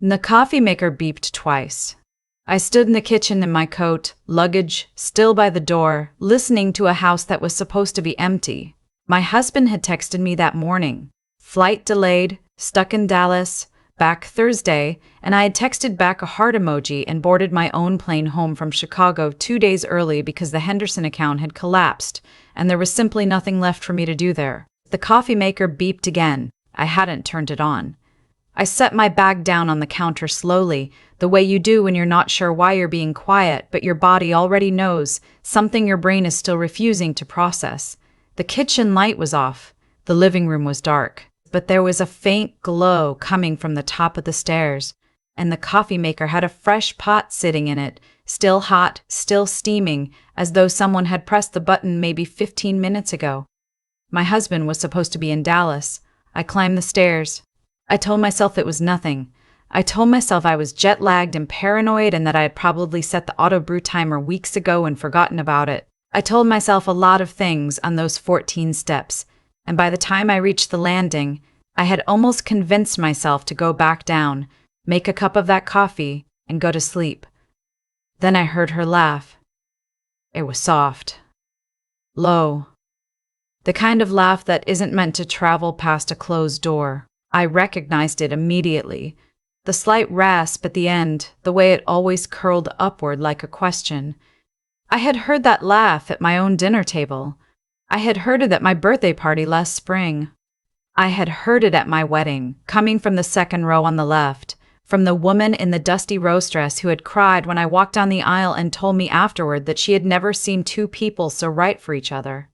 The coffee maker beeped twice. I stood in the kitchen in my coat, luggage still by the door, listening to a house that was supposed to be empty. My husband had texted me that morning. Flight delayed, stuck in Dallas, back Thursday, and I had texted back a heart emoji and boarded my own plane home from Chicago 2 days early because the Henderson account had collapsed, and there was simply nothing left for me to do there. The coffee maker beeped again. I hadn't turned it on. I set my bag down on the counter slowly, the way you do when you're not sure why you're being quiet, but your body already knows, something your brain is still refusing to process. The kitchen light was off. The living room was dark, but there was a faint glow coming from the top of the stairs, and the coffee maker had a fresh pot sitting in it, still hot, still steaming, as though someone had pressed the button maybe 15 minutes ago. My husband was supposed to be in Dallas. I climbed the stairs. I told myself it was nothing. I told myself I was jet-lagged and paranoid and that I had probably set the auto-brew timer weeks ago and forgotten about it. I told myself a lot of things on those 14 steps, and by the time I reached the landing, I had almost convinced myself to go back down, make a cup of that coffee, and go to sleep. Then I heard her laugh. It was soft. Low. The kind of laugh that isn't meant to travel past a closed door. I recognized it immediately. The slight rasp at the end, the way it always curled upward like a question. I had heard that laugh at my own dinner table. I had heard it at my birthday party last spring. I had heard it at my wedding, coming from the second row on the left, from the woman in the dusty rose dress who had cried when I walked down the aisle and told me afterward that she had never seen two people so right for each other.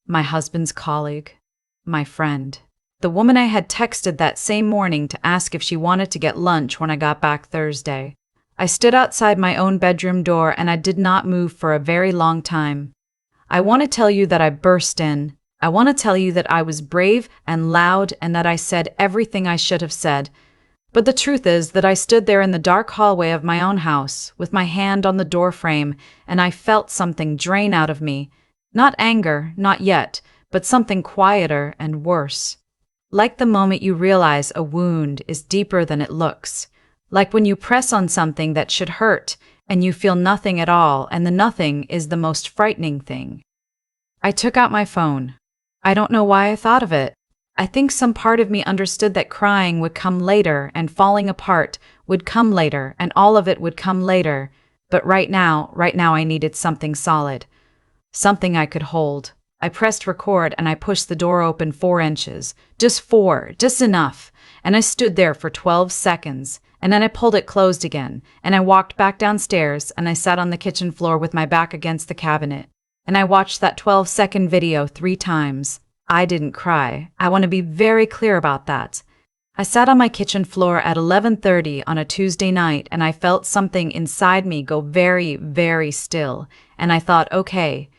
My husband's colleague, my friend. The woman I had texted that same morning to ask if she wanted to get lunch when I got back Thursday. I stood outside my own bedroom door and I did not move for a very long time. I want to tell you that I burst in. I want to tell you that I was brave and loud and that I said everything I should have said. But the truth is that I stood there in the dark hallway of my own house, with my hand on the door frame, and I felt something drain out of me. Not anger, not yet, but something quieter and worse. Like the moment you realize a wound is deeper than it looks. Like when you press on something that should hurt, and you feel nothing at all, and the nothing is the most frightening thing. I took out my phone. I don't know why I thought of it. I think some part of me understood that crying would come later, and falling apart would come later, and all of it would come later. But right now I needed something solid. Something I could hold. I pressed record and I pushed the door open 4 inches. Just 4, just enough. And I stood there for 12 seconds. And then I pulled it closed again. And I walked back downstairs and I sat on the kitchen floor with my back against the cabinet. And I watched that 12-second video 3 times. I didn't cry. I want to be very clear about that. I sat on my kitchen floor at 11:30 on a Tuesday night and I felt something inside me go very, very still. And I thought, okay,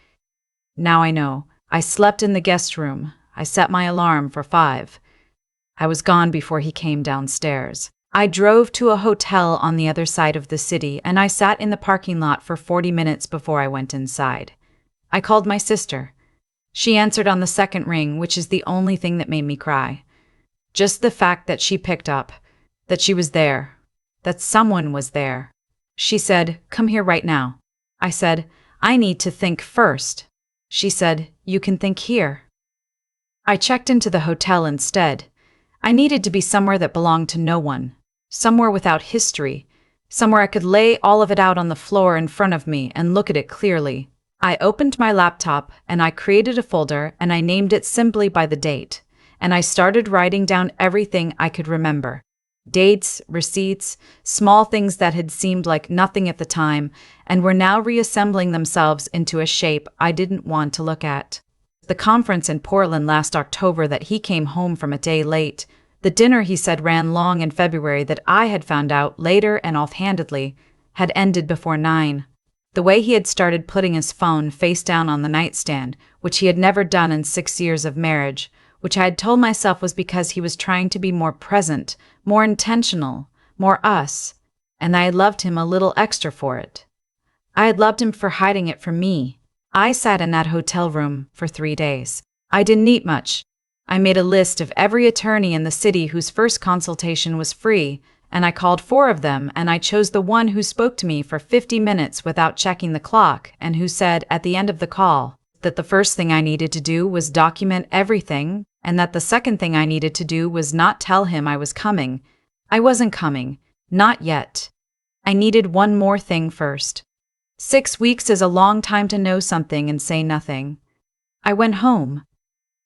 now I know. I slept in the guest room. I set my alarm for 5. I was gone before he came downstairs. I drove to a hotel on the other side of the city, and I sat in the parking lot for 40 minutes before I went inside. I called my sister. She answered on the second ring, which is the only thing that made me cry. Just the fact that she picked up, that she was there, that someone was there. She said, "Come here right now." I said, "I need to think first." She said, "You can think here." I checked into the hotel instead. I needed to be somewhere that belonged to no one, somewhere without history, somewhere I could lay all of it out on the floor in front of me and look at it clearly. I opened my laptop and I created a folder and I named it simply by the date, and I started writing down everything I could remember. Dates, receipts, small things that had seemed like nothing at the time and were now reassembling themselves into a shape I didn't want to look at. The conference in Portland last October that he came home from a day late, the dinner he said ran long in February that I had found out later and offhandedly, had ended before 9. The way he had started putting his phone face down on the nightstand, which he had never done in 6 years of marriage, which I had told myself was because he was trying to be more present, more intentional, more us, and I had loved him a little extra for it. I had loved him for hiding it from me. I sat in that hotel room for 3 days. I didn't eat much. I made a list of every attorney in the city whose first consultation was free, and I called 4 of them, and I chose the one who spoke to me for 50 minutes without checking the clock and who said at the end of the call that the first thing I needed to do was document everything, and that the second thing I needed to do was not tell him I was coming. I wasn't coming. Not yet. I needed one more thing first. 6 weeks is a long time to know something and say nothing. I went home.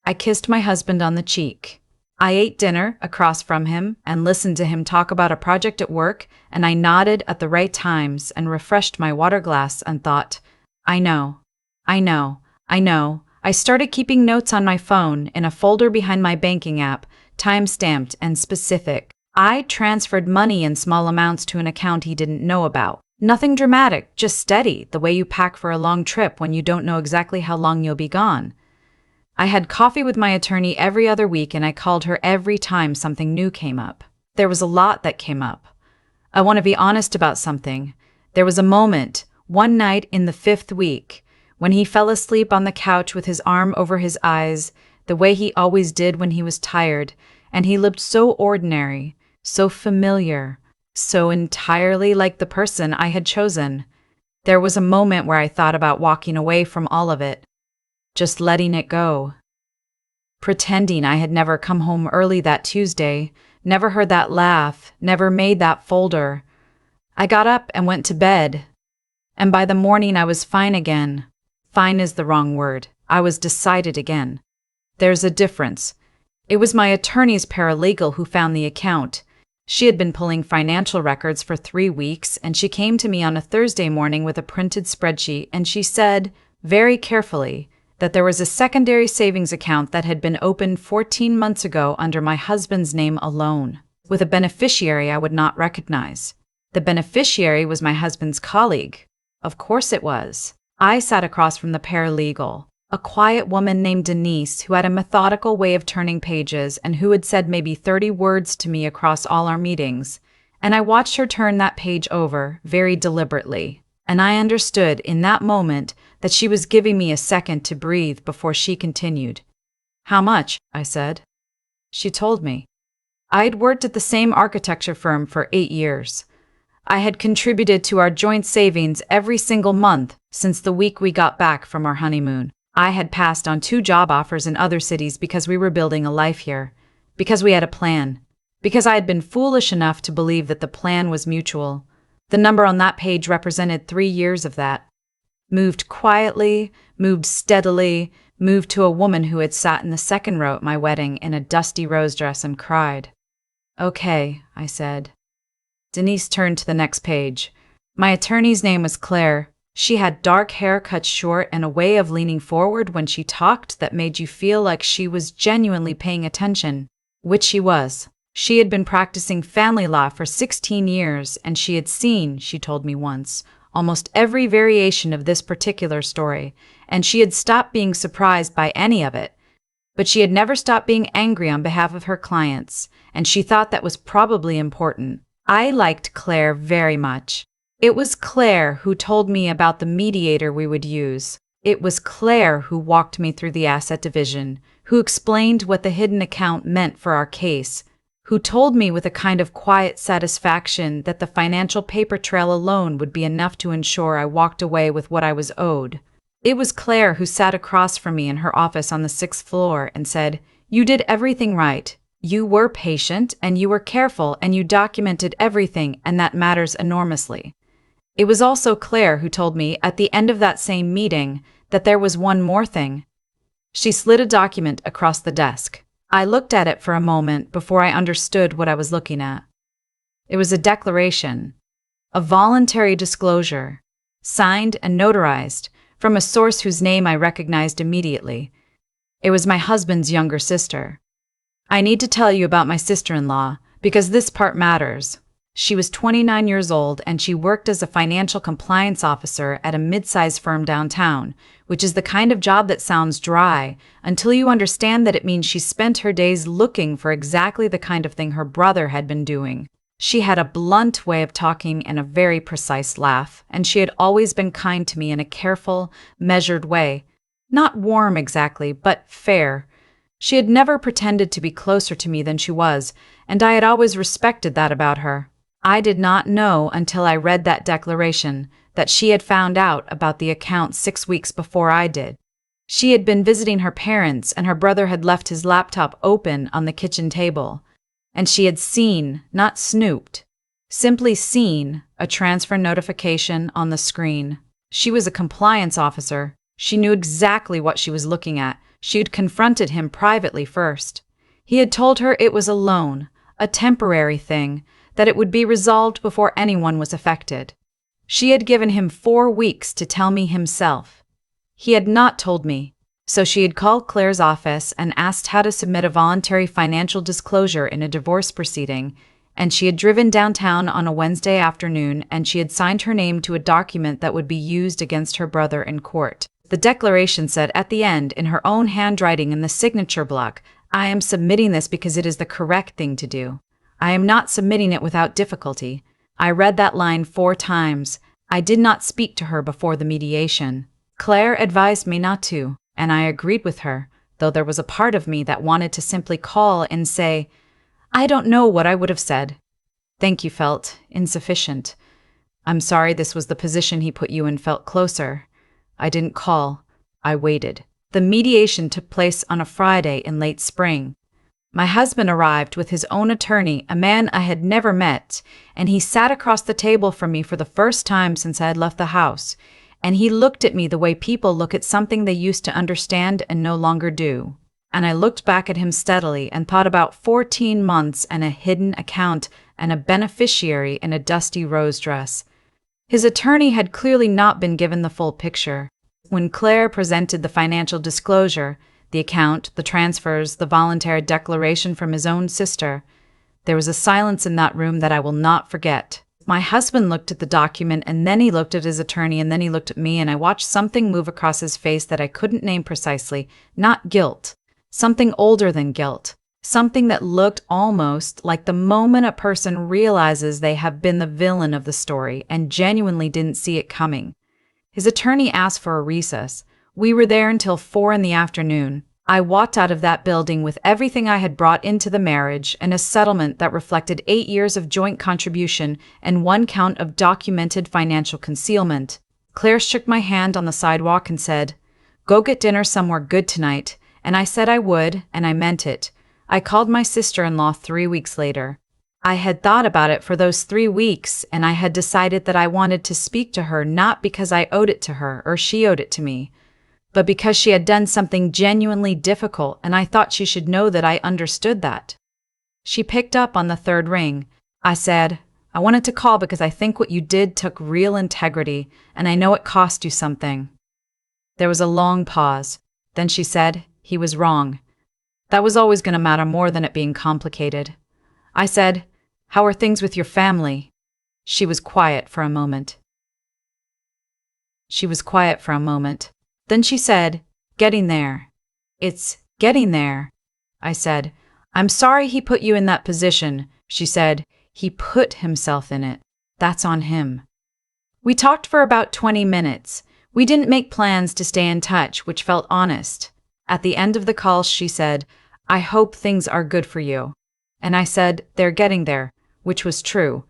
I kissed my husband on the cheek. I ate dinner across from him and listened to him talk about a project at work, and I nodded at the right times and refreshed my water glass and thought, I know. I started keeping notes on my phone in a folder behind my banking app, time-stamped and specific. I transferred money in small amounts to an account he didn't know about. Nothing dramatic, just steady, the way you pack for a long trip when you don't know exactly how long you'll be gone. I had coffee with my attorney every other week, and I called her every time something new came up. There was a lot that came up. I want to be honest about something. There was a moment, one night in the 5th week, when he fell asleep on the couch with his arm over his eyes, the way he always did when he was tired, and he looked so ordinary, so familiar, so entirely like the person I had chosen. There was a moment where I thought about walking away from all of it, just letting it go. Pretending I had never come home early that Tuesday, never heard that laugh, never made that folder. I got up and went to bed, and by the morning I was fine again. Fine is the wrong word. I was decided again. There's a difference. It was my attorney's paralegal who found the account. She had been pulling financial records for 3 weeks, and she came to me on a Thursday morning with a printed spreadsheet, and she said, very carefully, that there was a secondary savings account that had been opened 14 months ago under my husband's name alone, with a beneficiary I would not recognize. The beneficiary was my husband's colleague. Of course it was. I sat across from the paralegal, a quiet woman named Denise who had a methodical way of turning pages and who had said maybe 30 words to me across all our meetings, and I watched her turn that page over very deliberately, and I understood in that moment that she was giving me a second to breathe before she continued. How much? I said. She told me. I'd worked at the same architecture firm for 8 years. I had contributed to our joint savings every single month since the week we got back from our honeymoon. I had passed on 2 job offers in other cities because we were building a life here, because we had a plan, because I had been foolish enough to believe that the plan was mutual. The number on that page represented 3 years of that. Moved quietly, moved steadily, moved to a woman who had sat in the second row at my wedding in a dusty rose dress and cried. Okay, I said. Denise turned to the next page. My attorney's name was Claire. She had dark hair cut short and a way of leaning forward when she talked that made you feel like she was genuinely paying attention, which she was. She had been practicing family law for 16 years, and she had seen, she told me once, almost every variation of this particular story, and she had stopped being surprised by any of it. But she had never stopped being angry on behalf of her clients, and she thought that was probably important. I liked Claire very much. It was Claire who told me about the mediator we would use. It was Claire who walked me through the asset division, who explained what the hidden account meant for our case, who told me with a kind of quiet satisfaction that the financial paper trail alone would be enough to ensure I walked away with what I was owed. It was Claire who sat across from me in her office on the 6th floor and said, "You did everything right. You were patient, and you were careful, and you documented everything, and that matters enormously." It was also Claire who told me at the end of that same meeting that there was one more thing. She slid a document across the desk. I looked at it for a moment before I understood what I was looking at. It was a declaration, a voluntary disclosure, signed and notarized from a source whose name I recognized immediately. It was my husband's younger sister. I need to tell you about my sister-in-law, because this part matters. She was 29 years old, and she worked as a financial compliance officer at a mid-sized firm downtown, which is the kind of job that sounds dry until you understand that it means she spent her days looking for exactly the kind of thing her brother had been doing. She had a blunt way of talking and a very precise laugh, and she had always been kind to me in a careful, measured way. Not warm exactly, but fair. She had never pretended to be closer to me than she was, and I had always respected that about her. I did not know until I read that declaration that she had found out about the account 6 weeks before I did. She had been visiting her parents and her brother had left his laptop open on the kitchen table. And she had seen, not snooped, simply seen, a transfer notification on the screen. She was a compliance officer. She knew exactly what she was looking at. She had confronted him privately first. He had told her it was a loan, a temporary thing, that it would be resolved before anyone was affected. She had given him 4 weeks to tell me himself. He had not told me, so she had called Claire's office and asked how to submit a voluntary financial disclosure in a divorce proceeding, and she had driven downtown on a Wednesday afternoon and she had signed her name to a document that would be used against her brother in court. The declaration said at the end, in her own handwriting in the signature block, "I am submitting this because it is the correct thing to do. I am not submitting it without difficulty." I read that line 4 times. I did not speak to her before the mediation. Claire advised me not to, and I agreed with her, though there was a part of me that wanted to simply call and say, "I don't know what I would have said. Thank you felt insufficient. I'm sorry this was the position he put you in felt closer." I didn't call. I waited. The mediation took place on a Friday in late spring. My husband arrived with his own attorney, a man I had never met, and he sat across the table from me for the first time since I had left the house, and he looked at me the way people look at something they used to understand and no longer do. And I looked back at him steadily and thought about 14 months and a hidden account and a beneficiary in a dusty rose dress. His attorney had clearly not been given the full picture. When Claire presented the financial disclosure, the account, the transfers, the voluntary declaration from his own sister, there was a silence in that room that I will not forget. My husband looked at the document and then he looked at his attorney and then he looked at me and I watched something move across his face that I couldn't name precisely, not guilt, something older than guilt, something that looked almost like the moment a person realizes they have been the villain of the story and genuinely didn't see it coming. His attorney asked for a recess. We were there until 4 in the afternoon. I walked out of that building with everything I had brought into the marriage and a settlement that reflected 8 years of joint contribution and 1 count of documented financial concealment. Claire shook my hand on the sidewalk and said, "Go get dinner somewhere good tonight," and I said I would, and I meant it. I called my sister-in-law 3 weeks later. I had thought about it for those 3 weeks, and I had decided that I wanted to speak to her not because I owed it to her or she owed it to me, but because she had done something genuinely difficult and I thought she should know that I understood that. She picked up on the 3rd ring. I said, "I wanted to call because I think what you did took real integrity, and I know it cost you something." There was a long pause. Then she said, "He was wrong. That was always going to matter more than it being complicated." I said, "How are things with your family?" She was quiet for a moment. Then she said, "Getting there. It's getting there." I said, "I'm sorry he put you in that position." She said, "He put himself in it. That's on him." We talked for about 20 minutes. We didn't make plans to stay in touch, which felt honest. At the end of the call, she said, "I hope things are good for you." And I said, "They're getting there," which was true.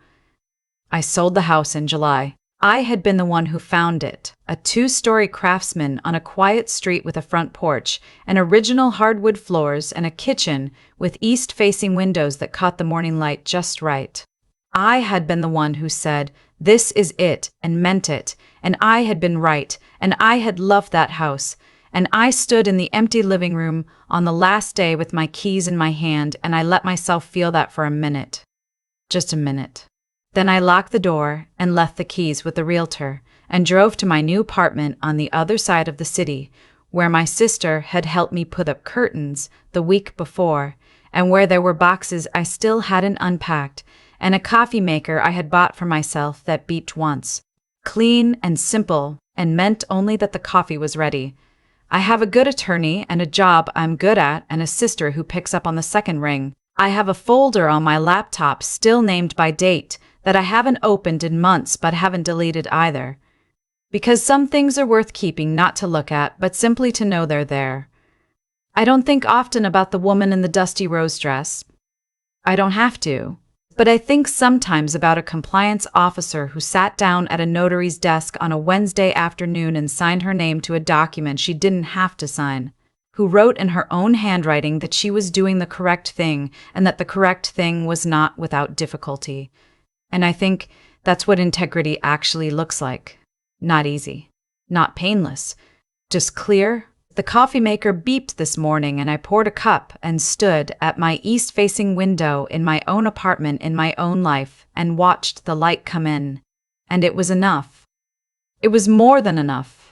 I sold the house in July. I had been the one who found it, a 2-story craftsman on a quiet street with a front porch, and original hardwood floors and a kitchen with east-facing windows that caught the morning light just right. I had been the one who said, "This is it," and meant it, and I had been right, and I had loved that house, and I stood in the empty living room on the last day with my keys in my hand, and I let myself feel that for a minute. Just a minute. Then I locked the door and left the keys with the realtor and drove to my new apartment on the other side of the city, where my sister had helped me put up curtains the week before, and where there were boxes I still hadn't unpacked, and a coffee maker I had bought for myself that beeped once. Clean and simple, and meant only that the coffee was ready. I have a good attorney and a job I'm good at and a sister who picks up on the 2nd ring. I have a folder on my laptop still named by date that I haven't opened in months but haven't deleted either. Because some things are worth keeping, not to look at, but simply to know they're there. I don't think often about the woman in the dusty rose dress. I don't have to. But I think sometimes about a compliance officer who sat down at a notary's desk on a Wednesday afternoon and signed her name to a document she didn't have to sign, who wrote in her own handwriting that she was doing the correct thing and that the correct thing was not without difficulty. And I think that's what integrity actually looks like. Not easy, not painless, just clear. The coffee maker beeped this morning and I poured a cup and stood at my east-facing window in my own apartment in my own life and watched the light come in. And it was enough. It was more than enough.